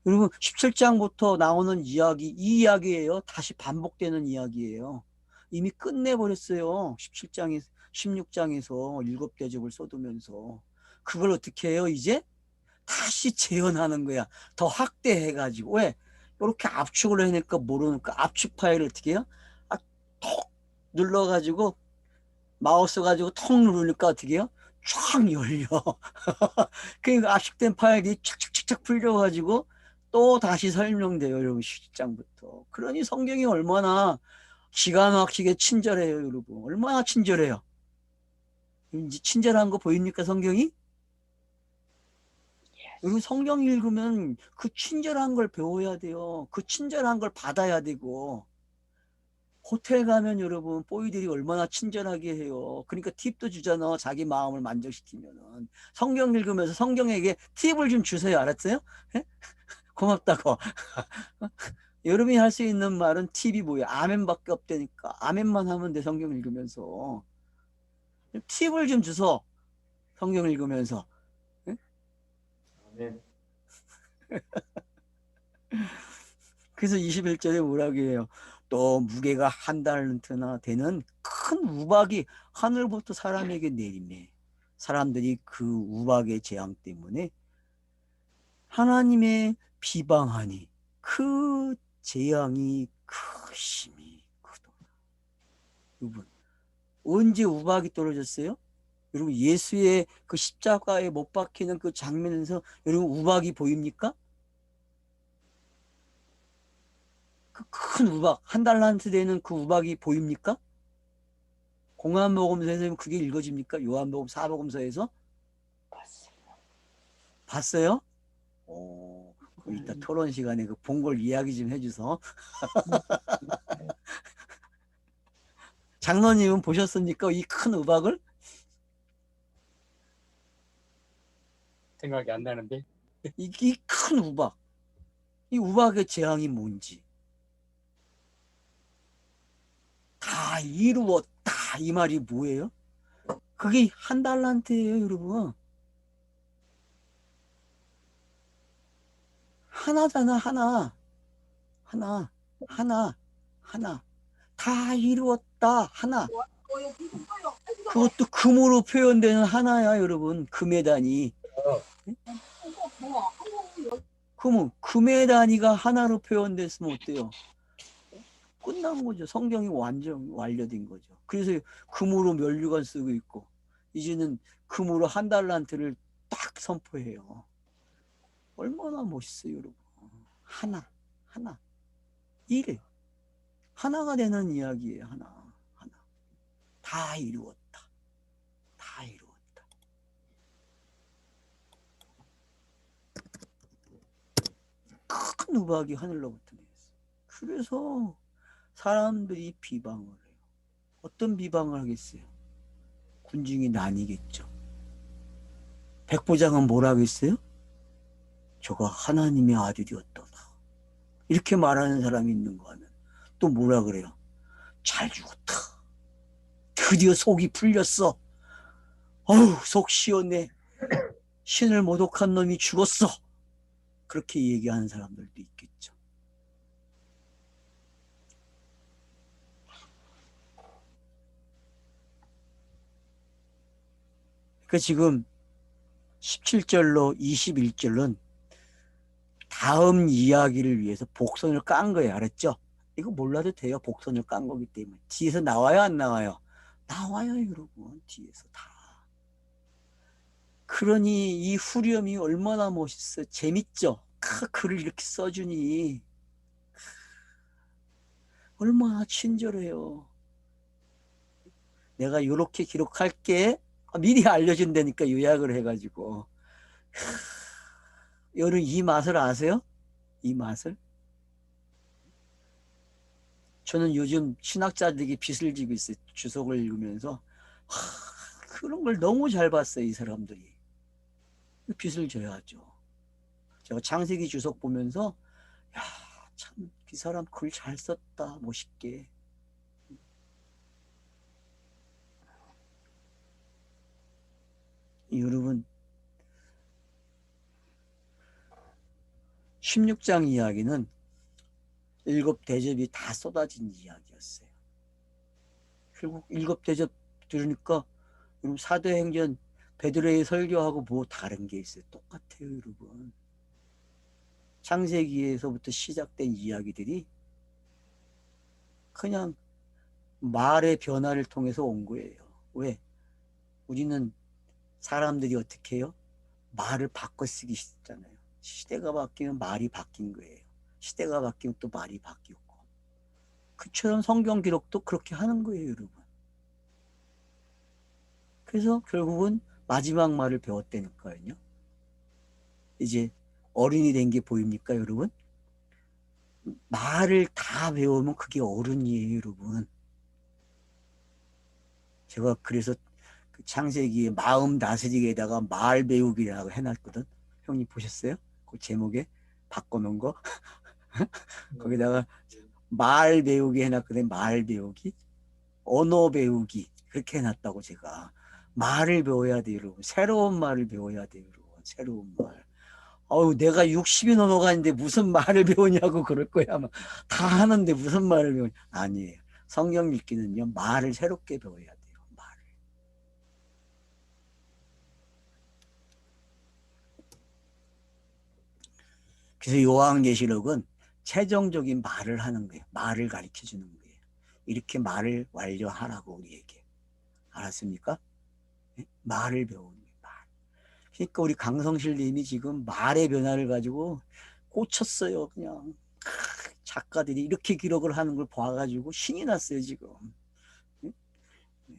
여러분 17장부터 나오는 이야기, 이 이야기예요. 다시 반복되는 이야기예요. 이미 끝내버렸어요. 17장에 16장에서 일곱 대접을 쏟으면서. 그걸 어떻게 해요? 이제 다시 재현하는 거야. 더 확대해가지고. 왜? 이렇게 압축을 해니까 모르니까 압축 파일을 어떻게 해요? 톡 눌러가지고 마우스 가지고 톡 누르니까 어떻게 해요? 쫙 열려. 그러니까 압축된 파일이 착착착착 풀려가지고 또 다시 설명돼요, 여러분. 10장부터. 그러니 성경이 얼마나 기가 막히게 친절해요, 여러분. 얼마나 친절해요. 이제 친절한 거 보입니까, 성경이? 여러분, 성경 읽으면 그 친절한 걸 배워야 돼요. 그 친절한 걸 받아야 되고. 호텔 가면 여러분, 뽀이들이 얼마나 친절하게 해요. 그러니까 팁도 주잖아. 자기 마음을 만족시키면은. 성경 읽으면서 성경에게 팁을 좀 주세요. 알았어요? 예? 고맙다고. 여러분이 할 수 있는 말은 팁이 뭐예요? 아멘밖에 없다니까. 아멘만 하면 돼, 성경 읽으면서. 팁을 좀 주소. 성경 읽으면서. 예? 아멘. 그래서 21절에 뭐라고 해요? 또 무게가 한 달란트나 되는 큰 우박이 하늘부터 사람에게 내리매. 사람들이 그 우박의 재앙 때문에 하나님의 비방하니 그 재앙이 크심이 크도다. 여러분, 언제 우박이 떨어졌어요? 여러분, 예수의 그 십자가에 못 박히는 그 장면에서 여러분 우박이 보입니까? 그 큰 우박, 한 달란트 되는 그 우박이 보입니까? 공안복음서에서 그게 읽어집니까? 요한복음 사복음서에서? 봤어요? 오, 이따 토론 시간에 그 본 걸 이야기 좀 해주소. 장로님은 보셨습니까? 이 큰 우박을? 생각이 안 나는데. 이 큰 우박. 이 우박의 재앙이 뭔지. 다 이루었다. 이 말이 뭐예요? 그게 한 달란트예요, 여러분. 하나잖아, 하나. 하나, 하나, 하나. 다 이루었다, 하나. 그것도 금으로 표현되는 하나야, 여러분. 금의 단위. 그러면 금의 단위가 하나로 표현됐으면 어때요? 끝난 거죠. 성경이 완전 완료된 거죠. 그래서 금으로 면류관 쓰고 있고 이제는 금으로 한 달란트를 딱 선포해요. 얼마나 멋있어요, 여러분. 하나, 하나, 일. 하나가 되는 이야기예요, 하나, 하나. 다 이루었다. 다 이루었다. 큰 우박이 하늘로부터 내렸어요. 그래서 사람들이 비방을 해요. 어떤 비방을 하겠어요? 군중이 나뉘겠죠. 백부장은 뭐라 하겠어요? 저가 하나님의 아들이었더라. 이렇게 말하는 사람이 있는 거 하면 또 뭐라 그래요? 잘 죽었다. 드디어 속이 풀렸어. 어우, 속 시원해. 신을 모독한 놈이 죽었어. 그렇게 얘기하는 사람들도 있겠죠. 그러니까 지금 17절로 21절은 다음 이야기를 위해서 복선을 깐 거예요. 알았죠? 이거 몰라도 돼요. 복선을 깐 거기 때문에. 뒤에서 나와요, 안 나와요? 나와요, 여러분. 뒤에서 다. 그러니 이 후렴이 얼마나 멋있어요. 재밌죠? 글을 이렇게 써주니 얼마나 친절해요. 내가 이렇게 기록할게. 미리 알려준다니까 요약을 해가지고. 여러분 이 맛을 아세요? 이 맛을? 저는 요즘 신학자들에게 빚을 지고 있어요. 주석을 읽으면서. 그런 걸 너무 잘 봤어요. 이 사람들이. 빚을 져야죠. 제가 창세기 주석 보면서 야, 참 이 사람 글 잘 썼다. 멋있게. 여러분 16장 이야기는 7대접이 다 쏟아진 이야기였어요. 결국 7대접 들으니까 여러분 사도행전 베드로의 설교하고 뭐 다른 게 있어요. 똑같아요, 여러분. 창세기에서부터 시작된 이야기들이 그냥 말의 변화를 통해서 온 거예요. 왜? 우리는 사람들이 어떻게 해요? 말을 바꿔 쓰기 쉽잖아요. 시대가 바뀌면 말이 바뀐 거예요. 시대가 바뀌면 또 말이 바뀌었고. 그처럼 성경 기록도 그렇게 하는 거예요, 여러분. 그래서 결국은 마지막 말을 배웠다니까요. 이제 어른이 된 게 보입니까, 여러분? 말을 다 배우면 그게 어른이에요, 여러분. 제가 그래서 그 창세기에 마음 다스리기에다가 말 배우기라고 해놨거든. 형님 보셨어요? 그 제목에 바꿔놓은 거? 거기다가 말 배우기 해놨거든. 말 배우기, 언어 배우기 그렇게 해놨다고. 제가 말을 배워야 돼요, 여러분. 새로운 말을 배워야 돼요, 여러분. 새로운 말. 어우, 내가 60이 넘어가는데 무슨 말을 배우냐고 그럴 거야. 아마 다 하는데 무슨 말을 배우냐. 아니에요. 성경 읽기는요, 말을 새롭게 배워야 돼요. 말을. 그래서 요한계시록은 최종적인 말을 하는 거예요. 말을 가르쳐 주는 거예요. 이렇게 말을 완료하라고 우리에게. 알았습니까? 네? 말을 배우는 거예요. 말. 그러니까 우리 강성실님이 지금 말의 변화를 가지고 꽂혔어요. 그냥 작가들이 이렇게 기록을 하는 걸 봐가지고 신이 났어요 지금. 네?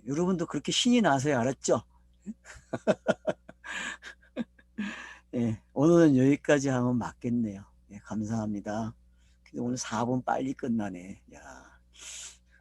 여러분도 그렇게 신이 나세요. 알았죠? 네, 오늘은 여기까지 하면 맞겠네요. 네, 감사합니다. 근데 오늘 4분 빨리 끝나네.